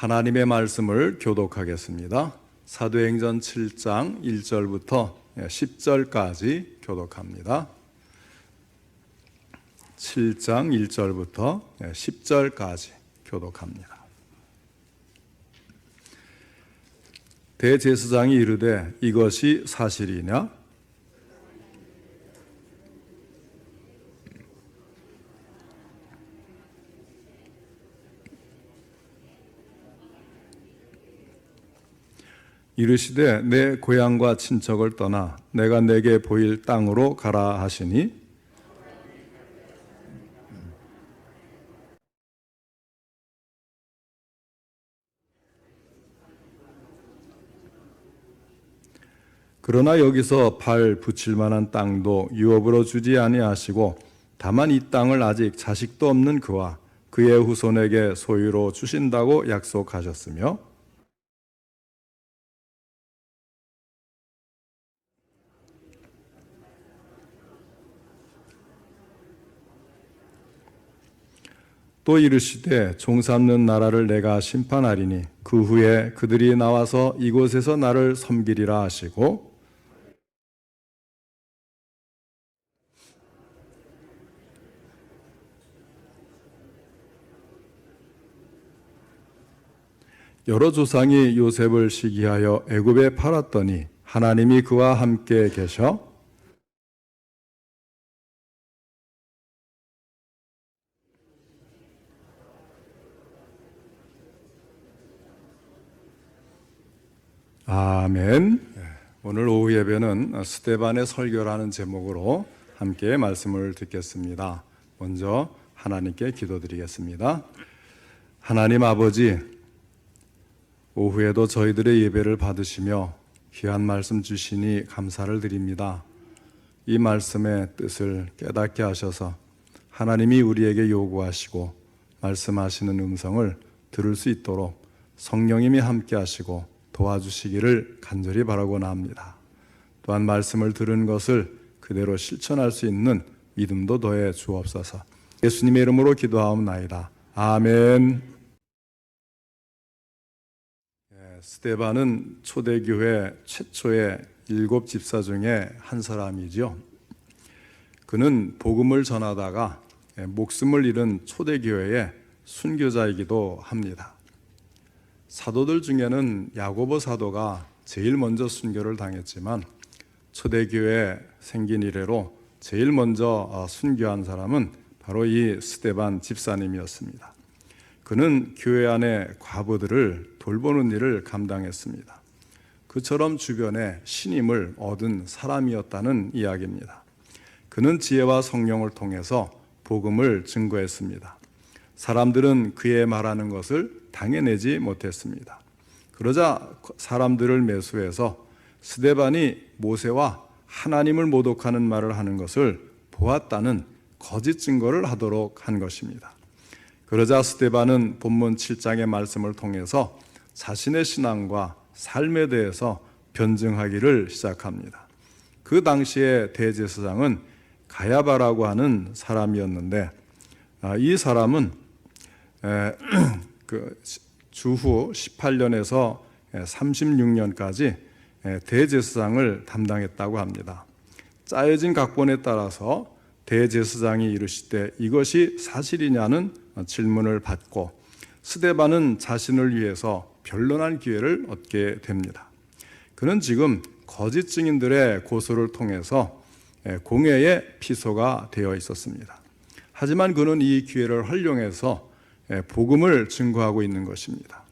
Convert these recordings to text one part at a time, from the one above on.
하나님의 말씀을 교독하겠습니다. 사도행전 7장 1절부터 10절까지 교독합니다. 7장 1절부터 10절까지 교독합니다. 대제사장이 이르되 이것이 사실이냐? 이르시되 내 고향과 친척을 떠나 내가 내게 보일 땅으로 가라 하시니 그러나 여기서 발 붙일 만한 땅도 유업으로 주지 아니하시고 다만 이 땅을 아직 자식도 없는 그와 그의 후손에게 소유로 주신다고 약속하셨으며 또 이르시되 종 삼는 나라를 내가 심판하리니 그 후에 그들이 나와서 이곳에서 나를 섬기리라 하시고 여러 조상이 요셉을 시기하여 애굽에 팔았더니 하나님이 그와 함께 계셔 아멘. 오늘 오후 예배는 스데반의 설교라는 제목으로 함께 말씀을 듣겠습니다. 먼저 하나님께 기도드리겠습니다. 하나님 아버지, 오후에도 저희들의 예배를 받으시며 귀한 말씀 주시니 감사를 드립니다. 이 말씀의 뜻을 깨닫게 하셔서 하나님이 우리에게 요구하시고 말씀하시는 음성을 들을 수 있도록 성령님이 함께 하시고 도와주시기를 간절히 바라고나 합니다. 또한 말씀을 들은 것을 그대로 실천할 수 있는 믿음도 더해 주옵소서. 예수님의 이름으로 기도하옵나이다. 아멘. 스데반은 초대교회 최초의 7 집사 중에 한 사람이죠. 그는 복음을 전하다가 목숨을 잃은 초대교회의 순교자이기도 합니다. 사도들 중에는 야고보 사도가 제일 먼저 순교를 당했지만 초대교회 생긴 이래로 제일 먼저 순교한 사람은 바로 이 스데반 집사님이었습니다. 그는 교회 안의 과부들을 돌보는 일을 감당했습니다. 그처럼 주변에 신임을 얻은 사람이었다는 이야기입니다. 그는 지혜와 성령을 통해서 복음을 증거했습니다. 사람들은 그의 말하는 것을 당해내지 못했습니다. 그러자 사람들을 매수해서 스데반이 모세와 하나님을 모독하는 말을 하는 것을 보았다는 거짓 증거를 하도록 한 것입니다. 그러자 스데반은 본문 7장의 말씀을 통해서 자신의 신앙과 삶에 대해서 변증하기를 시작합니다. 그 당시의 대제사장은 가야바라고 하는 사람이었는데 이 사람은 주후 18년에서 36년까지 대제사장을 담당했다고 합니다. 짜여진 각본에 따라서 대제사장이 이르시되 이것이 사실이냐는 질문을 받고 스데반은 자신을 위해서 변론할 기회를 얻게 됩니다. 그는 지금 거짓 증인들의 고소를 통해서 공회의 피소가 되어 있었습니다. 하지만 그는 이 기회를 활용해서 복음을 증거하고 있는 것입니다.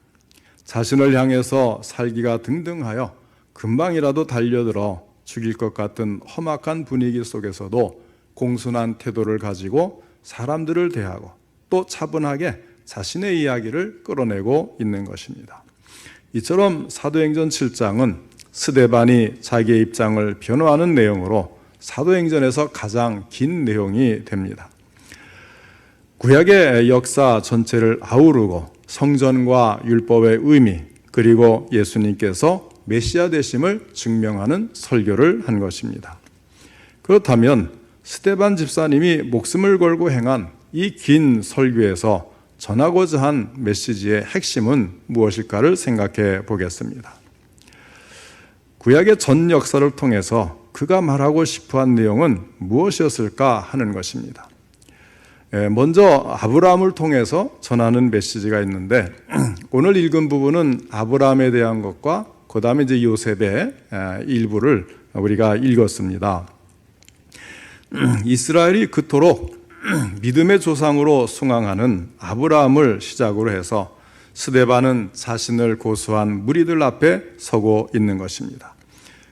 자신을 향해서 살기가 등등하여 금방이라도 달려들어 죽일 것 같은 험악한 분위기 속에서도 공손한 태도를 가지고 사람들을 대하고 또 차분하게 자신의 이야기를 끌어내고 있는 것입니다. 이처럼 사도행전 7장은 스데반이 자기의 입장을 변호하는 내용으로 사도행전에서 가장 긴 내용이 됩니다. 구약의 역사 전체를 아우르고 성전과 율법의 의미 그리고 예수님께서 메시아 되심을 증명하는 설교를 한 것입니다. 그렇다면 스데반 집사님이 목숨을 걸고 행한 이 긴 설교에서 전하고자 한 메시지의 핵심은 무엇일까를 생각해 보겠습니다. 구약의 전 역사를 통해서 그가 말하고 싶어한 내용은 무엇이었을까 하는 것입니다. 먼저 아브라함을 통해서 전하는 메시지가 있는데 오늘 읽은 부분은 아브라함에 대한 것과 그 다음에 이제 요셉의 일부를 우리가 읽었습니다. 이스라엘이 그토록 믿음의 조상으로 숭앙하는 아브라함을 시작으로 해서 스데반은 자신을 고소한 무리들 앞에 서고 있는 것입니다.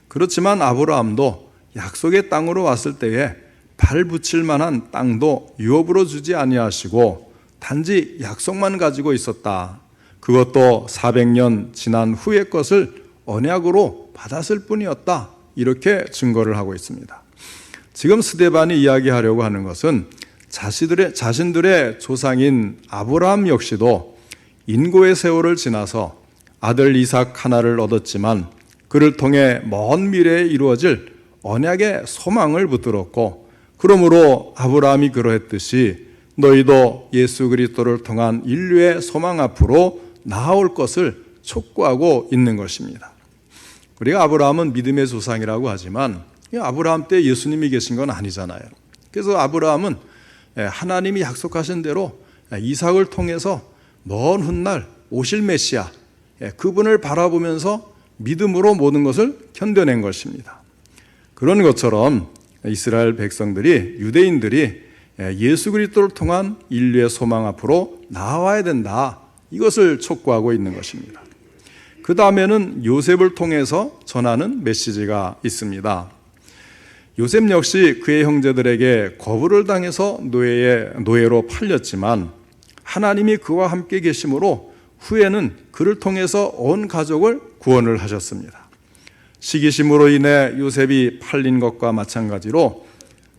그렇지만 아브라함도 약속의 땅으로 왔을 때에 발 붙일 만한 땅도 유업으로 주지 아니하시고 단지 약속만 가지고 있었다. 그것도 400년 지난 후의 것을 언약으로 받았을 뿐이었다. 이렇게 증거를 하고 있습니다. 지금 스데반이 이야기하려고 하는 것은 자신들의 조상인 아브라함 역시도 인고의 세월을 지나서 아들 이삭 하나를 얻었지만 그를 통해 먼 미래에 이루어질 언약의 소망을 붙들었고 그러므로 아브라함이 그러했듯이 너희도 예수 그리스도를 통한 인류의 소망 앞으로 나아올 것을 촉구하고 있는 것입니다. 우리가 아브라함은 믿음의 조상이라고 하지만 아브라함 때 예수님이 계신 건 아니잖아요. 그래서 아브라함은 하나님이 약속하신 대로 이삭을 통해서 먼 훗날 오실 메시아 그분을 바라보면서 믿음으로 모든 것을 견뎌낸 것입니다. 그런 것처럼 이스라엘 백성들이 유대인들이 예수 그리스도를 통한 인류의 소망 앞으로 나아와야 된다. 이것을 촉구하고 있는 것입니다. 그 다음에는 요셉을 통해서 전하는 메시지가 있습니다. 요셉 역시 그의 형제들에게 거부를 당해서 노예로 팔렸지만 하나님이 그와 함께 계심으로 후에는 그를 통해서 온 가족을 구원을 하셨습니다. 시기심으로 인해 요셉이 팔린 것과 마찬가지로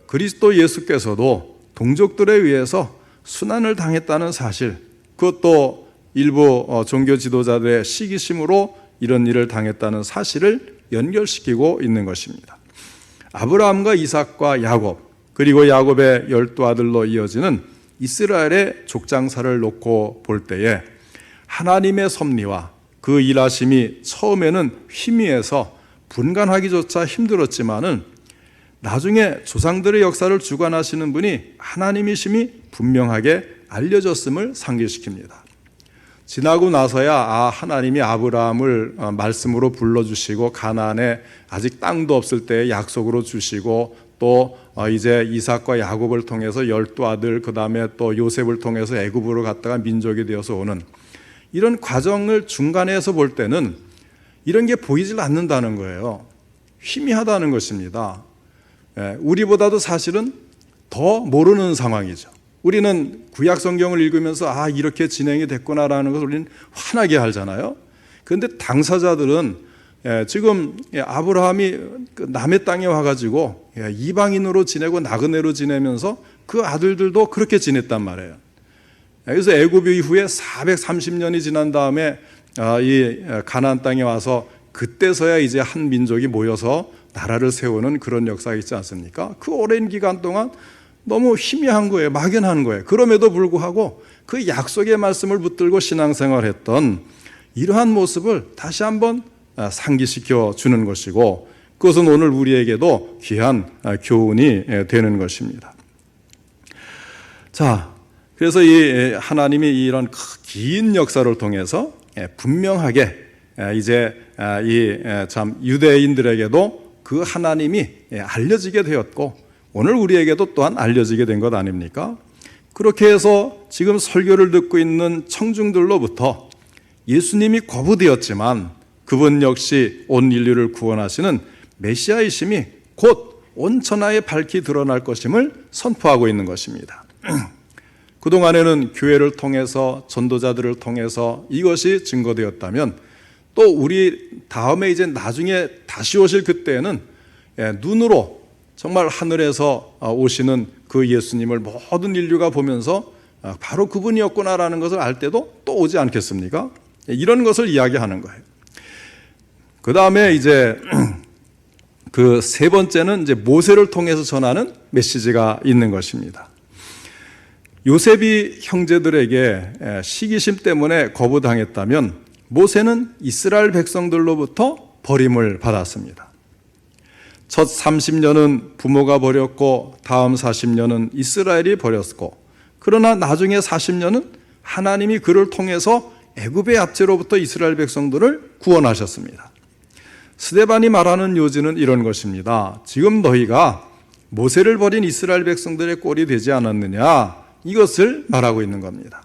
그리스도 예수께서도 동족들에 의해서 순환을 당했다는 사실, 그것도 일부 종교 지도자들의 시기심으로 이런 일을 당했다는 사실을 연결시키고 있는 것입니다. 아브라함과 이삭과 야곱, 그리고 야곱의 12아들로 이어지는 이스라엘의 족장사를 놓고 볼 때에 하나님의 섭리와 그 일하심이 처음에는 희미해서 분간하기조차 힘들었지만은 나중에 조상들의 역사를 주관하시는 분이 하나님이심이 분명하게 알려졌음을 상기시킵니다. 지나고 나서야 하나님이 아브라함을 말씀으로 불러주시고 가나안에 아직 땅도 없을 때 약속으로 주시고 또 이제 이삭과 야곱을 통해서 12아들 그 다음에 또 요셉을 통해서 애굽으로 갔다가 민족이 되어서 오는 이런 과정을 중간에서 볼 때는 이런 게 보이질 않는다는 거예요. 희미하다는 것입니다. 우리보다도 사실은 더 모르는 상황이죠. 우리는 구약 성경을 읽으면서 이렇게 진행이 됐구나라는 것을 우리는 환하게 알잖아요. 그런데 당사자들은 지금 아브라함이 남의 땅에 와가지고 이방인으로 지내고 나그네로 지내면서 그 아들들도 그렇게 지냈단 말이에요. 그래서 애굽 이후에 430년이 지난 다음에 이 가나안 땅에 와서 그때서야 이제 한 민족이 모여서 나라를 세우는 그런 역사가 있지 않습니까? 그 오랜 기간 동안 너무 희미한 거예요. 막연한 거예요. 그럼에도 불구하고 그 약속의 말씀을 붙들고 신앙생활했던 이러한 모습을 다시 한번 상기시켜 주는 것이고 그것은 오늘 우리에게도 귀한 교훈이 되는 것입니다. 자, 그래서 이 하나님이 이런 긴 역사를 통해서 분명하게 이제 이 참 유대인들에게도 그 하나님이 알려지게 되었고 오늘 우리에게도 또한 알려지게 된 것 아닙니까? 그렇게 해서 지금 설교를 듣고 있는 청중들로부터 예수님이 거부되었지만 그분 역시 온 인류를 구원하시는 메시아이심이 곧 온 천하에 밝히 드러날 것임을 선포하고 있는 것입니다. 그동안에는 교회를 통해서 전도자들을 통해서 이것이 증거되었다면 또 우리 다음에 이제 나중에 다시 오실 그때에는 눈으로 정말 하늘에서 오시는 그 예수님을 모든 인류가 보면서 바로 그분이었구나라는 것을 알 때도 또 오지 않겠습니까? 이런 것을 이야기하는 거예요. 그 다음에 이제 그 세 번째는 이제 모세를 통해서 전하는 메시지가 있는 것입니다. 요셉이 형제들에게 시기심 때문에 거부당했다면 모세는 이스라엘 백성들로부터 버림을 받았습니다. 첫 30년은 부모가 버렸고 다음 40년은 이스라엘이 버렸고, 그러나 나중에 40년은 하나님이 그를 통해서 애굽의 압제로부터 이스라엘 백성들을 구원하셨습니다. 스데반이 말하는 요지는 이런 것입니다. 지금 너희가 모세를 버린 이스라엘 백성들의 꼴이 되지 않았느냐, 이것을 말하고 있는 겁니다.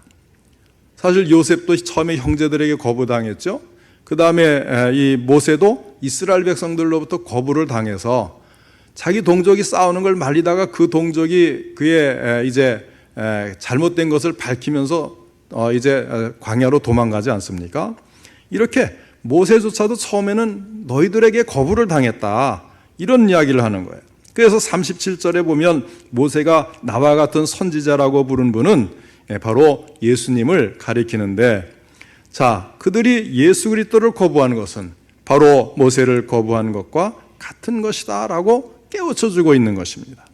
사실 요셉도 처음에 형제들에게 거부당했죠. 그 다음에 이 모세도 이스라엘 백성들로부터 거부를 당해서 자기 동족이 싸우는 걸 말리다가 그 동족이 그의 이제 잘못된 것을 밝히면서 이제 광야로 도망가지 않습니까? 이렇게 모세조차도 처음에는 너희들에게 거부를 당했다, 이런 이야기를 하는 거예요. 그래서 37절에 보면 모세가 나와 같은 선지자라고 부른 분은 바로 예수님을 가리키는데, 자, 그들이 예수 그리스도를 거부하는 것은 바로 모세를 거부한 것과 같은 것이다 라고 깨우쳐 주고 있는 것입니다.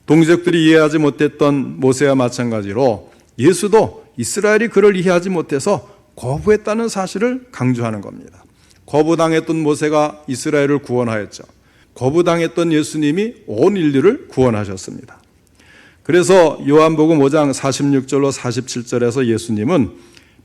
동족들이 이해하지 못했던 모세와 마찬가지로 예수도 이스라엘이 그를 이해하지 못해서 거부했다는 사실을 강조하는 겁니다. 거부당했던 모세가 이스라엘을 구원하였죠. 거부당했던 예수님이 온 인류를 구원하셨습니다. 그래서 요한복음 5장 46절로 47절에서 예수님은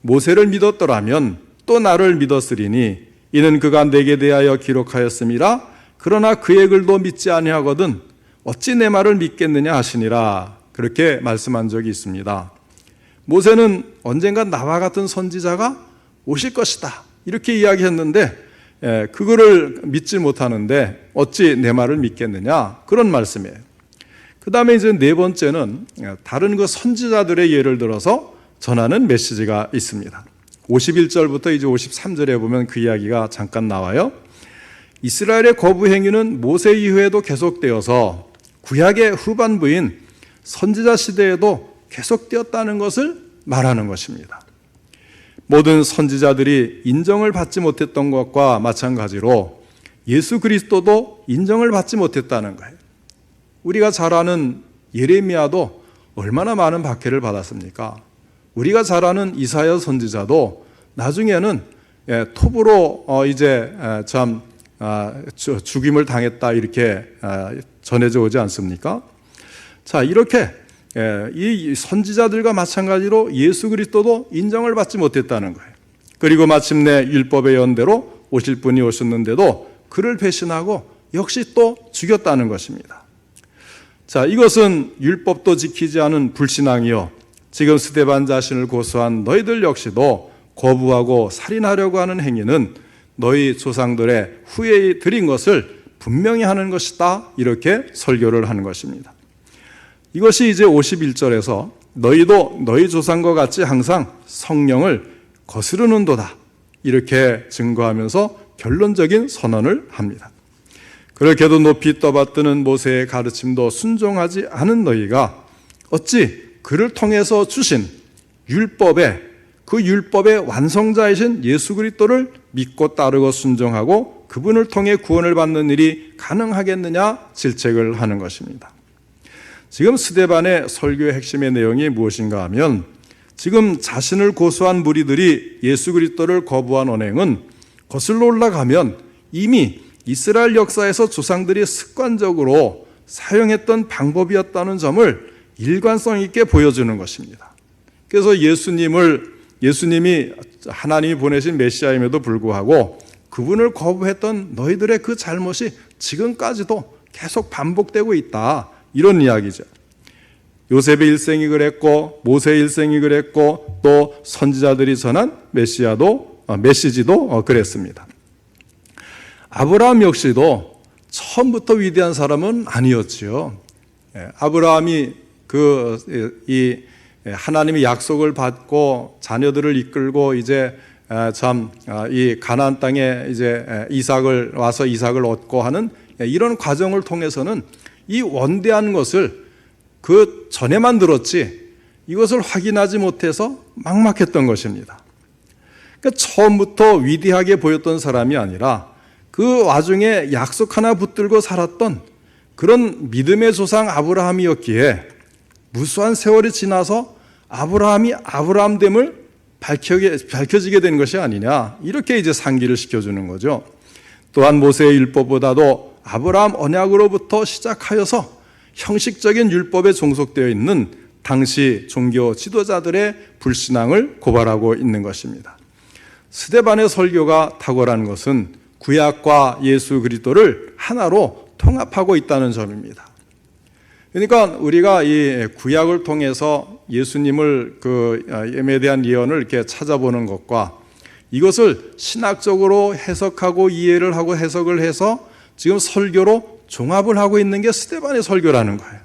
모세를 믿었더라면 또 나를 믿었으리니 이는 그가 내게 대하여 기록하였음이라. 그러나 그의 글도 믿지 아니하거든 어찌 내 말을 믿겠느냐 하시니라. 그렇게 말씀한 적이 있습니다. 모세는 언젠가 나와 같은 선지자가 오실 것이다, 이렇게 이야기했는데 그거를 믿지 못하는데 어찌 내 말을 믿겠느냐, 그런 말씀이에요. 그 다음에 이제 네 번째는 다른 그 선지자들의 예를 들어서 전하는 메시지가 있습니다. 51절부터 이제 53절에 보면 그 이야기가 잠깐 나와요. 이스라엘의 거부 행위는 모세 이후에도 계속되어서 구약의 후반부인 선지자 시대에도 계속되었다는 것을 말하는 것입니다. 모든 선지자들이 인정을 받지 못했던 것과 마찬가지로 예수 그리스도도 인정을 받지 못했다는 거예요. 우리가 잘 아는 예레미야도 얼마나 많은 박해를 받았습니까? 우리가 잘 아는 이사야 선지자도 나중에는 톱으로 이제 죽임을 당했다, 이렇게 전해져 오지 않습니까? 자, 이렇게 이 선지자들과 마찬가지로 예수 그리스도도 인정을 받지 못했다는 거예요. 그리고 마침내 율법의 연대로 오실 분이 오셨는데도 그를 배신하고 역시 또 죽였다는 것입니다. 자, 이것은 율법도 지키지 않은 불신앙이요, 지금 스데반 자신을 고소한 너희들 역시도 거부하고 살인하려고 하는 행위는 너희 조상들의 후에 드린 것을 분명히 하는 것이다, 이렇게 설교를 하는 것입니다. 이것이 이제 51절에서 너희도 너희 조상과 같이 항상 성령을 거스르는도다, 이렇게 증거하면서 결론적인 선언을 합니다. 그렇게도 높이 떠받드는 모세의 가르침도 순종하지 않은 너희가 어찌 그를 통해서 주신 그 율법의 완성자이신 예수 그리스도를 믿고 따르고 순종하고 그분을 통해 구원을 받는 일이 가능하겠느냐 질책을 하는 것입니다. 지금 스데반의 설교의 핵심의 내용이 무엇인가 하면, 지금 자신을 고소한 무리들이 예수 그리스도를 거부한 언행은 거슬러 올라가면 이미 이스라엘 역사에서 조상들이 습관적으로 사용했던 방법이었다는 점을 일관성 있게 보여주는 것입니다. 그래서 예수님이 하나님이 보내신 메시아임에도 불구하고 그분을 거부했던 너희들의 그 잘못이 지금까지도 계속 반복되고 있다, 이런 이야기죠. 요셉의 일생이 그랬고 모세의 일생이 그랬고 또 선지자들이 전한 메시지도 그랬습니다. 아브라함 역시도 처음부터 위대한 사람은 아니었지요. 아브라함이 하나님의 약속을 받고 자녀들을 이끌고 이제 이 가나안 땅에 이제 이삭을 얻고 하는 이런 과정을 통해서는 이 원대한 것을 그 전에만 들었지 이것을 확인하지 못해서 막막했던 것입니다. 그러니까 처음부터 위대하게 보였던 사람이 아니라 그 와중에 약속 하나 붙들고 살았던 그런 믿음의 조상 아브라함이었기에 무수한 세월이 지나서 아브라함이 아브라함됨을 밝혀지게 된 것이 아니냐, 이렇게 이제 상기를 시켜주는 거죠. 또한 모세의 율법보다도 아브라함 언약으로부터 시작하여서 형식적인 율법에 종속되어 있는 당시 종교 지도자들의 불신앙을 고발하고 있는 것입니다. 스데반의 설교가 탁월한 것은 구약과 예수 그리스도를 하나로 통합하고 있다는 점입니다. 그러니까 우리가 이 구약을 통해서 예수님을 에 대한 예언을 이렇게 찾아보는 것과 이것을 신학적으로 해석하고 이해를 하고 해석을 해서 지금 설교로 종합을 하고 있는 게 스데반의 설교라는 거예요.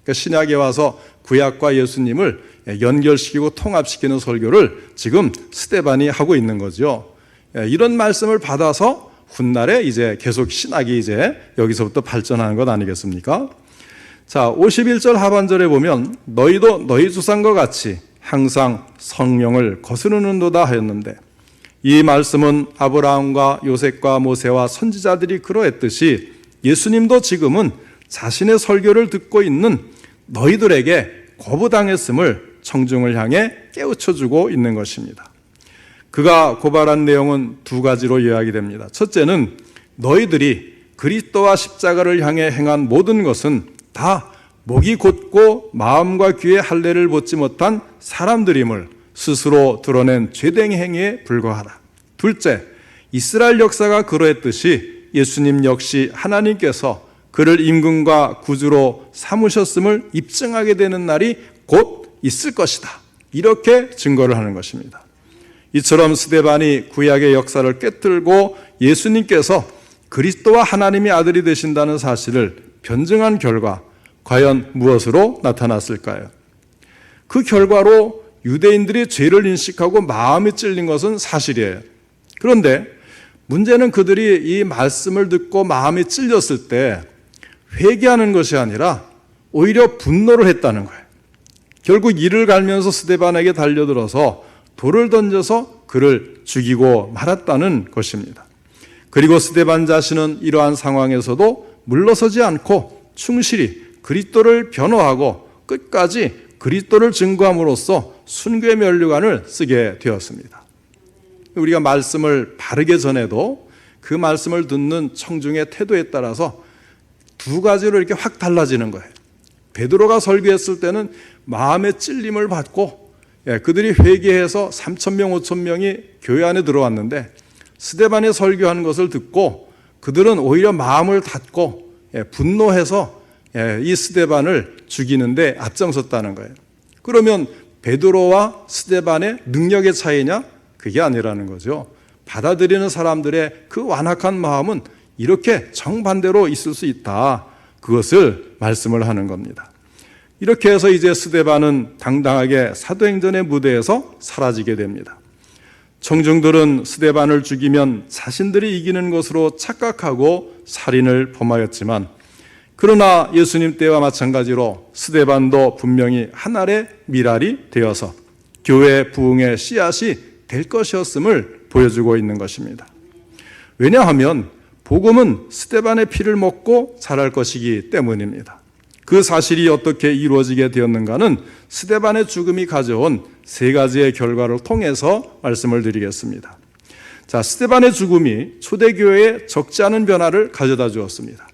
그러니까 신약에 와서 구약과 예수님을 연결시키고 통합시키는 설교를 지금 스데반이 하고 있는 거죠. 이런 말씀을 받아서 훗날에 이제 계속 신학이 이제 여기서부터 발전하는 것 아니겠습니까? 자, 51절 하반절에 보면 너희도 너희 조상과 같이 항상 성령을 거스르는도다 하였는데, 이 말씀은 아브라함과 요셉과 모세와 선지자들이 그러했듯이 예수님도 지금은 자신의 설교를 듣고 있는 너희들에게 거부당했음을 청중을 향해 깨우쳐주고 있는 것입니다. 그가 고발한 내용은 두 가지로 요약이 됩니다. 첫째는 너희들이 그리스도와 십자가를 향해 행한 모든 것은 다 목이 곧고 마음과 귀에 할례를 벗지 못한 사람들임을 스스로 드러낸 죄된 행위에 불과하다. 둘째, 이스라엘 역사가 그러했듯이 예수님 역시 하나님께서 그를 임금과 구주로 삼으셨음을 입증하게 되는 날이 곧 있을 것이다. 이렇게 증거를 하는 것입니다. 이처럼 스데반이 구약의 역사를 깨뜨리고 예수님께서 그리스도와 하나님의 아들이 되신다는 사실을 변증한 결과 과연 무엇으로 나타났을까요? 그 결과로 유대인들이 죄를 인식하고 마음이 찔린 것은 사실이에요. 그런데 문제는 그들이 이 말씀을 듣고 마음이 찔렸을 때 회개하는 것이 아니라 오히려 분노를 했다는 거예요. 결국 이를 갈면서 스데반에게 달려들어서 돌을 던져서 그를 죽이고 말았다는 것입니다. 그리고 스데반 자신은 이러한 상황에서도 물러서지 않고 충실히 그리스도를 변호하고 끝까지 그리스도를 증거함으로써 순교의 면류관을 쓰게 되었습니다. 우리가 말씀을 바르게 전해도 그 말씀을 듣는 청중의 태도에 따라서 두 가지로 이렇게 확 달라지는 거예요. 베드로가 설교했을 때는 마음의 찔림을 받고 그들이 회개해서 3,000명, 5,000명이 교회 안에 들어왔는데, 스데반이 설교하는 것을 듣고 그들은 오히려 마음을 닫고 분노해서 이 스데반을 죽이는데 앞장섰다는 거예요. 그러면 베드로와 스데반의 능력의 차이냐? 그게 아니라는 거죠. 받아들이는 사람들의 그 완악한 마음은 이렇게 정반대로 있을 수 있다. 그것을 말씀을 하는 겁니다. 이렇게 해서 이제 스데반은 당당하게 사도행전의 무대에서 사라지게 됩니다. 청중들은 스데반을 죽이면 자신들이 이기는 것으로 착각하고 살인을 범하였지만, 그러나 예수님 때와 마찬가지로 스데반도 분명히 하늘의 미랄이 되어서 교회 부흥의 씨앗이 될 것이었음을 보여주고 있는 것입니다. 왜냐하면 복음은 스데반의 피를 먹고 자랄 것이기 때문입니다. 그 사실이 어떻게 이루어지게 되었는가는 스데반의 죽음이 가져온 세 가지의 결과를 통해서 말씀을 드리겠습니다. 자, 스데반의 죽음이 초대교회에 적지 않은 변화를 가져다 주었습니다.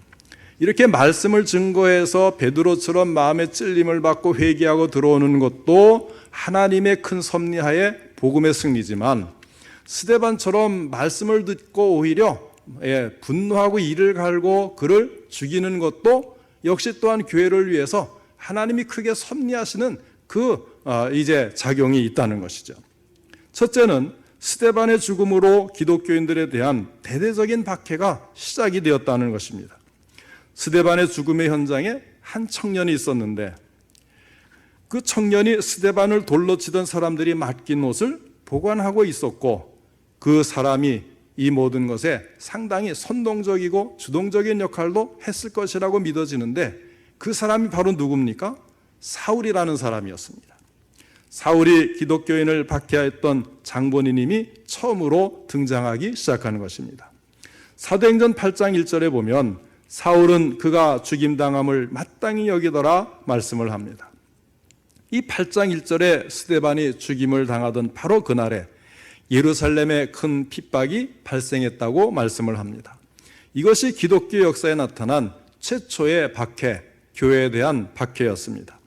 이렇게 말씀을 증거해서 베드로처럼 마음의 찔림을 받고 회개하고 들어오는 것도 하나님의 큰 섭리하에 복음의 승리지만, 스데반처럼 말씀을 듣고 오히려 분노하고 이를 갈고 그를 죽이는 것도 역시 또한 교회를 위해서 하나님이 크게 섭리하시는 이제 작용이 있다는 것이죠. 첫째는 스데반의 죽음으로 기독교인들에 대한 대대적인 박해가 시작이 되었다는 것입니다. 스데반의 죽음의 현장에 한 청년이 있었는데, 그 청년이 스데반을 돌로 치던 사람들이 맡긴 옷을 보관하고 있었고, 그 사람이 이 모든 것에 상당히 선동적이고 주동적인 역할도 했을 것이라고 믿어지는데, 그 사람이 바로 누굽니까? 사울이라는 사람이었습니다. 사울이 기독교인을 박해했던 장본인님이 처음으로 등장하기 시작하는 것입니다. 사도행전 8장 1절에 보면 사울은 그가 죽임당함을 마땅히 여기더라 말씀을 합니다. 이 8장 1절에 스데반이 죽임을 당하던 바로 그날에 예루살렘에 큰 핍박이 발생했다고 말씀을 합니다. 이것이 기독교 역사에 나타난 최초의 박해, 교회에 대한 박해였습니다.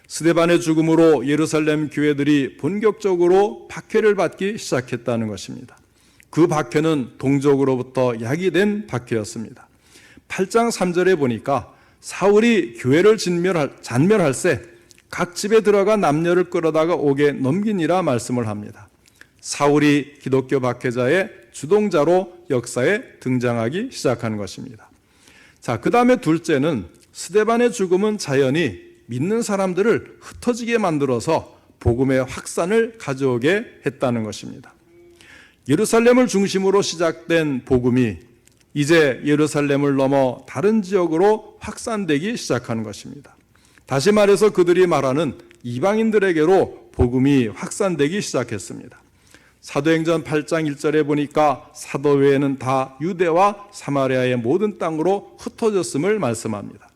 스데반의 죽음으로 예루살렘 교회들이 본격적으로 박해를 받기 시작했다는 것입니다. 그 박해는 동족으로부터 야기된 박해였습니다. 8장 3절에 보니까 사울이 교회를 잔멸할세 각 집에 들어가 남녀를 끌어다가 옥에 넘기니라 말씀을 합니다. 사울이 기독교 박해자의 주동자로 역사에 등장하기 시작한 것입니다. 자, 그 다음에 둘째는 스데반의 죽음은 자연히 믿는 사람들을 흩어지게 만들어서 복음의 확산을 가져오게 했다는 것입니다. 예루살렘을 중심으로 시작된 복음이 이제 예루살렘을 넘어 다른 지역으로 확산되기 시작한 것입니다. 다시 말해서 그들이 말하는 이방인들에게로 복음이 확산되기 시작했습니다. 사도행전 8장 1절에 보니까 사도 외에는 다 유대와 사마리아의 모든 땅으로 흩어졌음을 말씀합니다.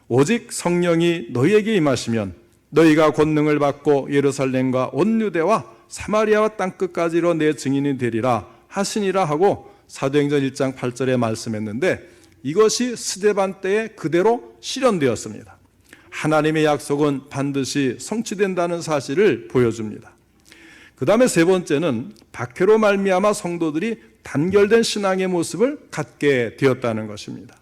오직 성령이 너희에게 임하시면 너희가 권능을 받고 예루살렘과 온 유대와 사마리아와 땅끝까지로 내 증인이 되리라 하시니라 하고 사도행전 1장 8절에 말씀했는데 이것이 스데반 때에 그대로 실현되었습니다. 하나님의 약속은 반드시 성취된다는 사실을 보여줍니다. 그 다음에 세 번째는 박해로 말미암아 성도들이 단결된 신앙의 모습을 갖게 되었다는 것입니다.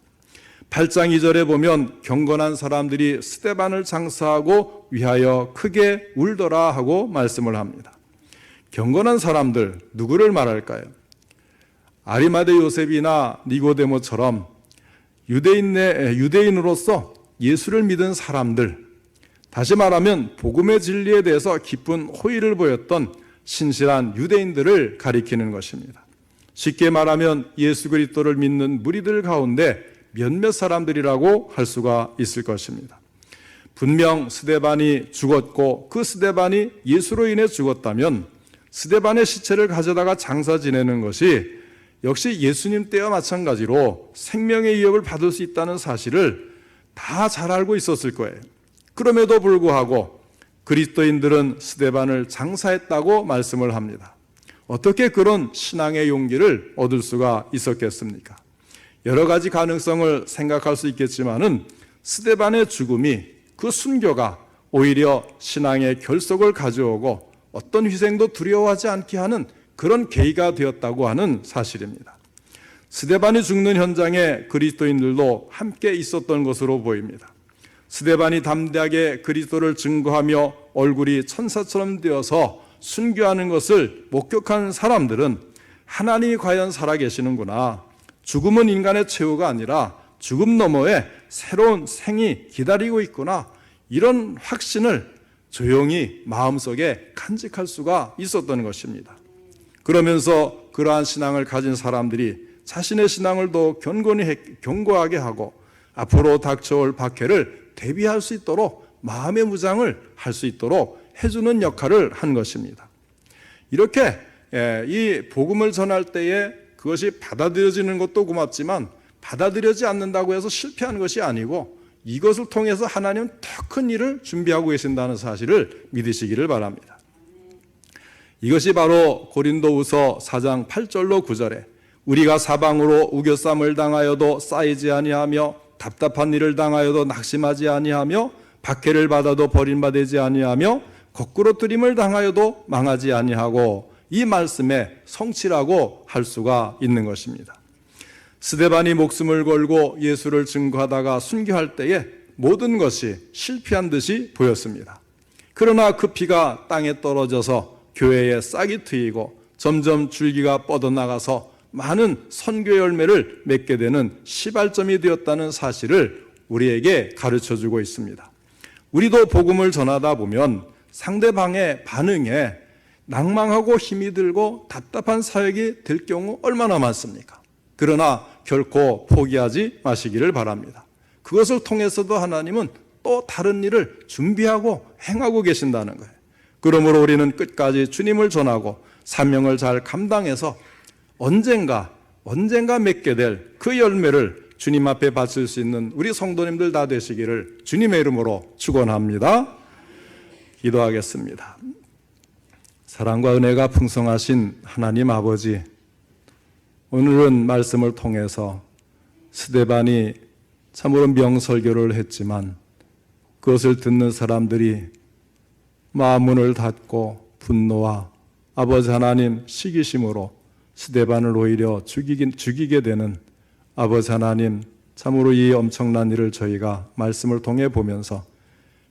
8장 2절에 보면 경건한 사람들이 스데반을 장사하고 위하여 크게 울더라 하고 말씀을 합니다. 경건한 사람들 누구를 말할까요? 아리마대 요셉이나 니고데모처럼 유대인으로서 예수를 믿은 사람들, 다시 말하면 복음의 진리에 대해서 깊은 호의를 보였던 신실한 유대인들을 가리키는 것입니다. 쉽게 말하면 예수 그리스도를 믿는 무리들 가운데 몇몇 사람들이라고 할 수가 있을 것입니다. 분명 스데반이 죽었고 그 스데반이 예수로 인해 죽었다면 스데반의 시체를 가져다가 장사 지내는 것이 역시 예수님 때와 마찬가지로 생명의 위협을 받을 수 있다는 사실을 다 잘 알고 있었을 거예요. 그럼에도 불구하고 그리스도인들은 스데반을 장사했다고 말씀을 합니다. 어떻게 그런 신앙의 용기를 얻을 수가 있었겠습니까? 여러 가지 가능성을 생각할 수 있겠지만은 스데반의 죽음이 그 순교가 오히려 신앙의 결속을 가져오고 어떤 희생도 두려워하지 않게 하는 그런 계기가 되었다고 하는 사실입니다. 스데반이 죽는 현장에 그리스도인들도 함께 있었던 것으로 보입니다. 스데반이 담대하게 그리스도를 증거하며 얼굴이 천사처럼 되어서 순교하는 것을 목격한 사람들은 하나님이 과연 살아계시는구나, 죽음은 인간의 최후가 아니라 죽음 너머에 새로운 생이 기다리고 있구나, 이런 확신을 조용히 마음속에 간직할 수가 있었던 것입니다. 그러면서 그러한 신앙을 가진 사람들이 자신의 신앙을 더 견고하게 하고 앞으로 닥쳐올 박해를 대비할 수 있도록 마음의 무장을 할 수 있도록 해주는 역할을 한 것입니다. 이렇게 이 복음을 전할 때에 그것이 받아들여지는 것도 고맙지만 받아들여지지 않는다고 해서 실패하는 것이 아니고 이것을 통해서 하나님은 더 큰 일을 준비하고 계신다는 사실을 믿으시기를 바랍니다. 이것이 바로 고린도후서 4장 8절로 9절에 우리가 사방으로 우겨쌈을 당하여도 쌓이지 아니하며 답답한 일을 당하여도 낙심하지 아니하며 박해를 받아도 버림받지 아니하며 거꾸로 뜨림을 당하여도 망하지 아니하고 이 말씀의 성취라고 할 수가 있는 것입니다. 스데반이 목숨을 걸고 예수를 증거하다가 순교할 때에 모든 것이 실패한 듯이 보였습니다. 그러나 그 피가 땅에 떨어져서 교회에 싹이 트이고 점점 줄기가 뻗어나가서 많은 선교 열매를 맺게 되는 시발점이 되었다는 사실을 우리에게 가르쳐주고 있습니다. 우리도 복음을 전하다 보면 상대방의 반응에 낭망하고 힘이 들고 답답한 사역이 될 경우 얼마나 많습니까? 그러나 결코 포기하지 마시기를 바랍니다. 그것을 통해서도 하나님은 또 다른 일을 준비하고 행하고 계신다는 거예요. 그러므로 우리는 끝까지 주님을 전하고 사명을 잘 감당해서 언젠가 맺게 될 그 열매를 주님 앞에 바칠 수 있는 우리 성도님들 다 되시기를 주님의 이름으로 축원합니다. 기도하겠습니다. 사랑과 은혜가 풍성하신 하나님 아버지, 오늘은 말씀을 통해서 스데반이 참으로 명설교를 했지만 그것을 듣는 사람들이 마음문을 닫고 분노와 아버지 하나님 시기심으로 스데반을 오히려 죽이게 되는 아버지 하나님, 참으로 이 엄청난 일을 저희가 말씀을 통해 보면서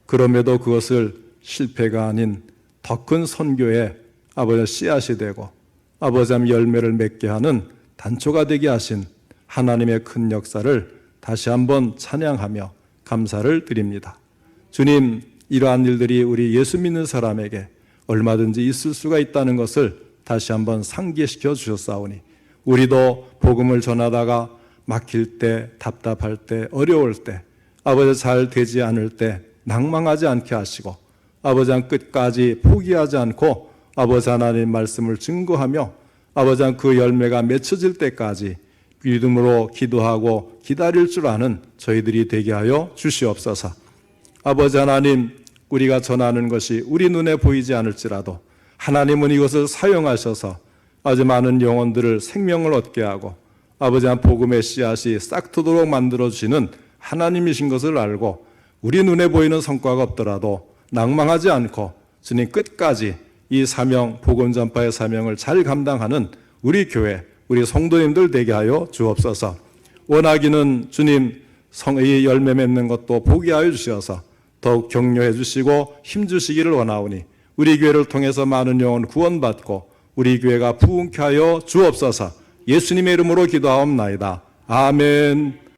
그럼에도 그것을 실패가 아닌 더 큰 선교의 아버지 씨앗이 되고 아버지 하나님 열매를 맺게 하는 단초가 되게 하신 하나님의 큰 역사를 다시 한번 찬양하며 감사를 드립니다. 주님, 이러한 일들이 우리 예수 믿는 사람에게 얼마든지 있을 수가 있다는 것을 다시 한번 상기시켜 주셨사오니 우리도 복음을 전하다가 막힐 때, 답답할 때, 어려울 때, 아버지 잘 되지 않을 때 낭망하지 않게 하시고 아버지 한 끝까지 포기하지 않고 아버지 하나님 말씀을 증거하며 아버지 한 그 열매가 맺혀질 때까지 믿음으로 기도하고 기다릴 줄 아는 저희들이 되게 하여 주시옵소서. 아버지 하나님, 우리가 전하는 것이 우리 눈에 보이지 않을지라도 하나님은 이것을 사용하셔서 아주 많은 영혼들을 생명을 얻게 하고 아버지 한 복음의 씨앗이 싹트도록 만들어주시는 하나님이신 것을 알고 우리 눈에 보이는 성과가 없더라도 낭망하지 않고 주님 끝까지 이 사명, 복음 전파의 사명을 잘 감당하는 우리 교회, 우리 성도님들 되게 하여 주옵소서. 원하기는 주님 성의 열매 맺는 것도 보게 하여 주셔서 더욱 격려해 주시고 힘 주시기를 원하오니 우리 교회를 통해서 많은 영혼 구원받고 우리 교회가 부흥케 하여 주옵소서. 예수님의 이름으로 기도하옵나이다. 아멘.